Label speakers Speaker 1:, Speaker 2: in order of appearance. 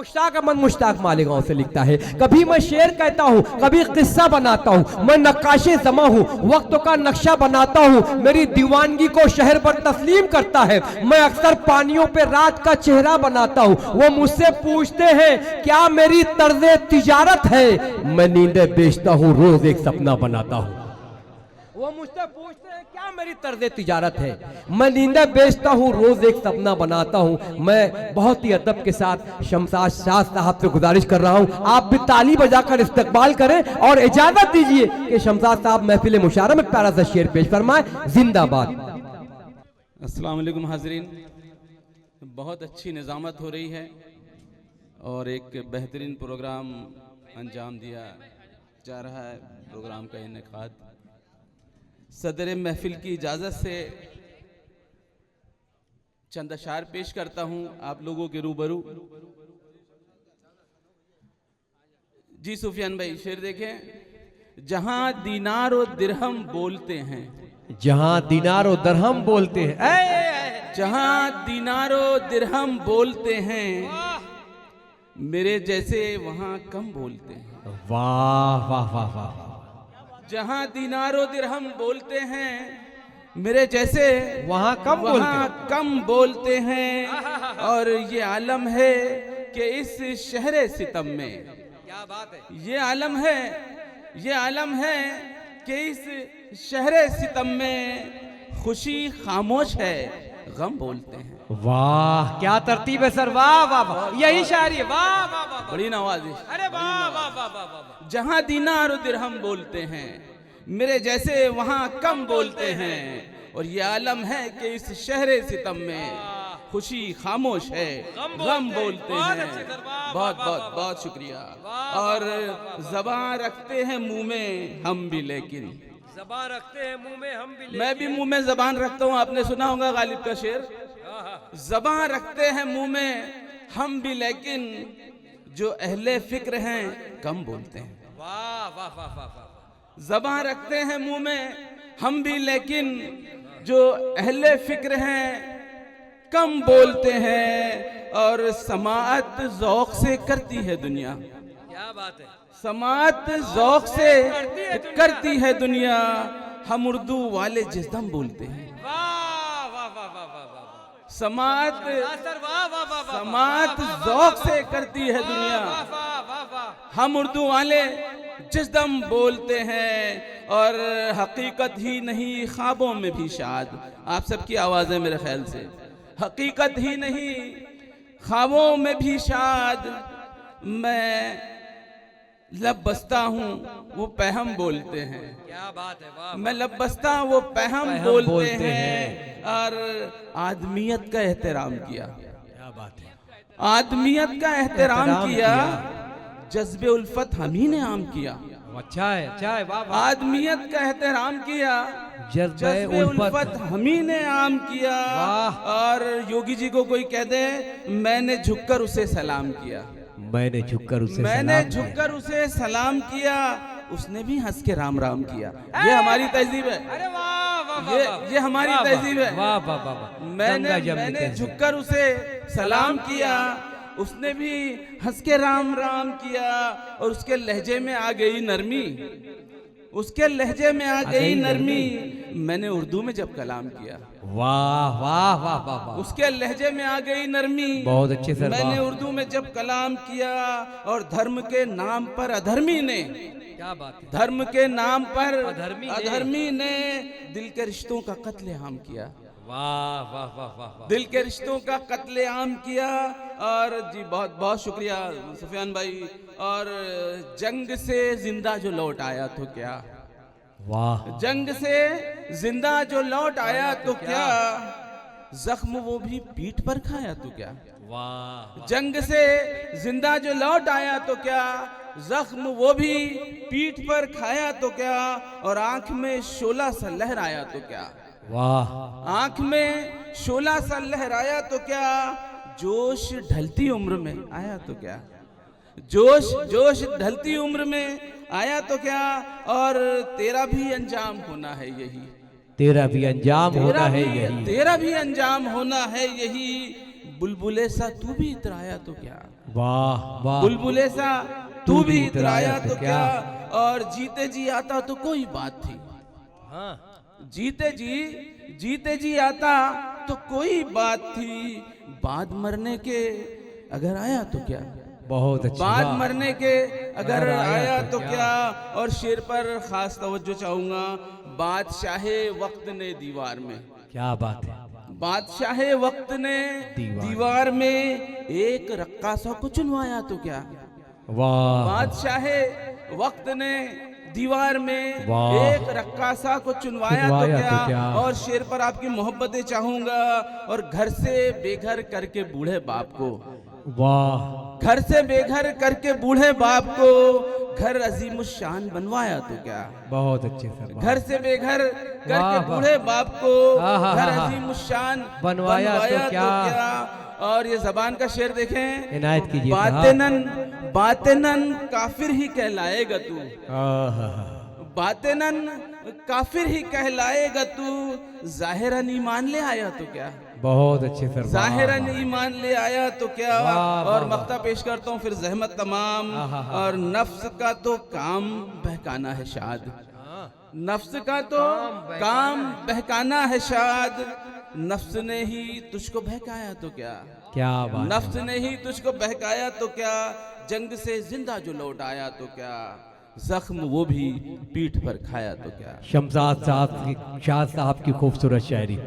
Speaker 1: मुश्ताक अहमद मुश्ताक मालेगांव से लिखता है, कभी मैं शेर कहता हूँ, कभी किस्सा बनाता हूँ, मैं नक्काशे जमा हूँ, वक्त का नक्शा बनाता हूँ, मेरी दीवानगी को शहर पर तस्लीम करता है। मैं अक्सर पानियों पे रात का चेहरा बनाता हूँ, वो मुझसे पूछते हैं क्या मेरी तर्ज़े तिजारत है, मैं नींदें बेचता हूँ, रोज एक सपना बनाता हूँ। वो मुझसे पूछते हैं क्या मेरी तर्ज़े तिजारत है, मैं नींदें बेचता हूँ, रोज एक सपना बनाता हूँ। मैं बहुत ही अदब के साथ शमशाद शाह साहब से गुजारिश कर रहा हूँ, आप भी ताली बजाकर इस्तकबाल करें और इजाजत दीजिए कि शमशाद साहब महफिल मुशारा में प्यारा सा शेर पेश फरमाए। जिंदाबाद।
Speaker 2: अस्सलाम वालेकुम हाज़रीन, बहुत अच्छी निज़ामत हो रही है और एक बेहतरीन प्रोग्राम अंजाम दिया जा रहा है। प्रोग्राम का इनेकाद सदर महफिल की इजाज़त से चंद अशार पेश करता हूँ आप लोगों के रूबरू। जी सुफियान भाई शेर देखें, जहां दीनार और दिरहम बोलते हैं,
Speaker 1: जहां दीनार और दरहम बोलते हैं,
Speaker 2: जहां दीनार और दिरहम बोलते हैं, मेरे जैसे वहां कम बोलते हैं।
Speaker 1: वाह वाह वाह वाह।
Speaker 2: जहां दीनारो दिरहम बोलते हैं, मेरे जैसे
Speaker 1: वहां कम
Speaker 2: बोलते हैं। और ये आलम है कि इस शहरे सितम में,
Speaker 1: क्या बात है,
Speaker 2: ये आलम है, ये आलम है कि इस शहरे सितम में खुशी खामोश है, गम बोलते हैं।
Speaker 1: वाह क्या तरतीब है सर, वाह वाह वाह, यही शायरी है, वाह वाह वाह,
Speaker 2: बड़ी नवाजिश।
Speaker 1: अरे वाह वाह वाह वाह वाह।
Speaker 2: जहां दीनार और दिरहम बोलते हैं, मेरे जैसे वहां कम बोलते हैं। और ये आलम है कि इस शहरे सितम में खुशी खामोश है, गम बोलते हैं। बहुत बहुत बहुत शुक्रिया। और ज़बान रखते हैं मुंह में हम भी, लेकिन
Speaker 1: ज़बान रखते हैं मुंह में हम भी,
Speaker 2: मैं भी मुंह में ज़बान रखता हूँ। आपने सुना होगा गालिब का शेर, ज़बान रखते हैं मुंह में हम भी, लेकिन जो अहले फिक्र हैं कम बोलते हैं।
Speaker 1: वाह वाह वाह वाह।
Speaker 2: ज़बान रखते हैं मुंह में हम भी, लेकिन जो अहले फिक्र हैं कम बोलते हैं। और समाअत ज़ौक़ से करती है दुनिया,
Speaker 1: क्या बात है,
Speaker 2: समाअत ज़ौक़ से करती है दुनिया। हम उर्दू वाले जिस्दम बोलते हैं।
Speaker 1: वाह वाह वाह वाह वाह।
Speaker 2: समाअत
Speaker 1: वाह वाह वाह,
Speaker 2: समाअत ज़ौक़ से करती है दुनिया, हम उर्दू वाले जिस्दम बोलते हैं। और हकीकत ही नहीं ख्वाबों में भी शाद, आप सबकी आवाज़ें मेरे ख्याल से, हकीकत ही नहीं ख्वाबों में भी शाद। मैं लब बसता हूँ वो पहम बोलते हैं,
Speaker 1: क्या बात है, वाह।
Speaker 2: मैं लब बसता हूँ वो पहम बोलते हैं। और आदमियत का एहतराम किया,
Speaker 1: क्या बात है,
Speaker 2: आदमियत का एहतराम किया, जज्बे उल्फत हम ही ने आम किया।
Speaker 1: अच्छा है, अच्छा है, वाह वाह।
Speaker 2: आदमियत का एहतराम किया, जज्बे उल्फत हम ही ने आम किया। और योगी जी को कोई कह दे मैंने झुककर उसे सलाम किया,
Speaker 1: मैंने झुककर उसे
Speaker 2: सलाम किया, उसने भी हंस के राम राम किया। ये हमारी तहजीब है,
Speaker 1: अरे वाह वाह,
Speaker 2: ये हमारी तहजीब है।
Speaker 1: वाह वाह वाह।
Speaker 2: मैंने झुककर उसे सलाम किया, उसने भी हंस के राम राम किया। और उसके लहजे में आ गई नरमी, उसके लहजे में आ गई नरमी, मैंने उर्दू में जब कलाम किया।
Speaker 1: वाह वाह वाह वाह।
Speaker 2: उसके लहजे में आ गई नरमी,
Speaker 1: बहुत अच्छे से,
Speaker 2: मैंने उर्दू में जब कलाम किया। और धर्म के नाम पर अधर्मी ने,
Speaker 1: क्या बात है,
Speaker 2: धर्म के नाम पर
Speaker 1: अधर्मी
Speaker 2: ने दिल के रिश्तों का कत्लेआम किया।
Speaker 1: वाह वाह वाह वाह,
Speaker 2: दिल के रिश्तों का कत्लेआम किया। और जी बहुत बहुत शुक्रिया सुफियान भाई। और जंग से जिंदा जो लौट आया तो क्या,
Speaker 1: वाह,
Speaker 2: जंग से जिंदा जो लौट आया तो क्या, जख्म वो भी पीठ पर खाया तो क्या।
Speaker 1: वाह,
Speaker 2: जंग से जिंदा जो लौट आया तो क्या, जख्म वो भी पीठ पर खाया तो क्या। और आंख में शोला सा लहराया तो क्या,
Speaker 1: वाह,
Speaker 2: आंख में शोला सा लहराया तो क्या। जोश ढलती उम्र में आया तो क्या, जोश जोश ढलती उम्र में आया तो क्या। और तेरा भी अंजाम होना है यही,
Speaker 1: तेरा भी अंजाम होना है यही,
Speaker 2: तेरा भी अंजाम होना है यही। बुलबुले सा तू भी इतराया तो क्या,
Speaker 1: वाह वाह,
Speaker 2: बुलबुले सा तू भी इतराया तो क्या, और जीते जी आता तो कोई बात थी,
Speaker 1: हाँ,
Speaker 2: जीते जी आता तो कोई बात थी, बाद मरने के अगर आया तो क्या,
Speaker 1: बहुत अच्छी,
Speaker 2: बाद
Speaker 1: वाह,
Speaker 2: मरने के अगर
Speaker 1: अगर
Speaker 2: आया तो क्या। और शेर पर खास तवज्जो चाहूंगा, बादशाहे वक्त ने दीवार में,
Speaker 1: क्या बात है,
Speaker 2: बादशाहे वक्त ने दीवार में एक रक्कासा को चुनवाया तो क्या,
Speaker 1: वाह,
Speaker 2: बादशाहे वक्त ने दीवार में
Speaker 1: वाह,
Speaker 2: एक रक्कासा को चुनवाया तो क्या। और शेर पर आपकी मोहब्बतें चाहूंगा, और घर से बेघर करके बूढ़े बाप को,
Speaker 1: वाह,
Speaker 2: घर से बेघर करके बूढ़े बाप को घर अजीमुशान बनवाया तो क्या,
Speaker 1: बहुत अच्छे सर,
Speaker 2: घर से बेघर करके बूढ़े बाप को घर अजीमुशान
Speaker 1: बनवाया तो क्या।
Speaker 2: और ये जबान का शेर देखें,
Speaker 1: इनायत कीजिए,
Speaker 2: बातेनन काफिर ही कहलाएगा तू, बातेनन काफिर ही कहलाएगा तू, जाहिरन ईमान ले आया तो क्या,
Speaker 1: बहुत अच्छे सर,
Speaker 2: जाहिरन ईमान ले आया तो क्या। और मक्ता पेश करता हूँ फिर जहमत तमाम। और नफ्स का तो काम बहकाना है शाद, नफ्स का तो काम बहकाना है शाद, नफ्स ने ही तुझको बहकाया तो क्या,
Speaker 1: क्या बात,
Speaker 2: नफ्स ने ही तुझको बहकाया तो क्या, जंग से जिंदा जो लौट आया तो क्या, जख्म वो भी पीठ पर खाया तो क्या।
Speaker 1: शमशाद साहब की खूबसूरत शायरी।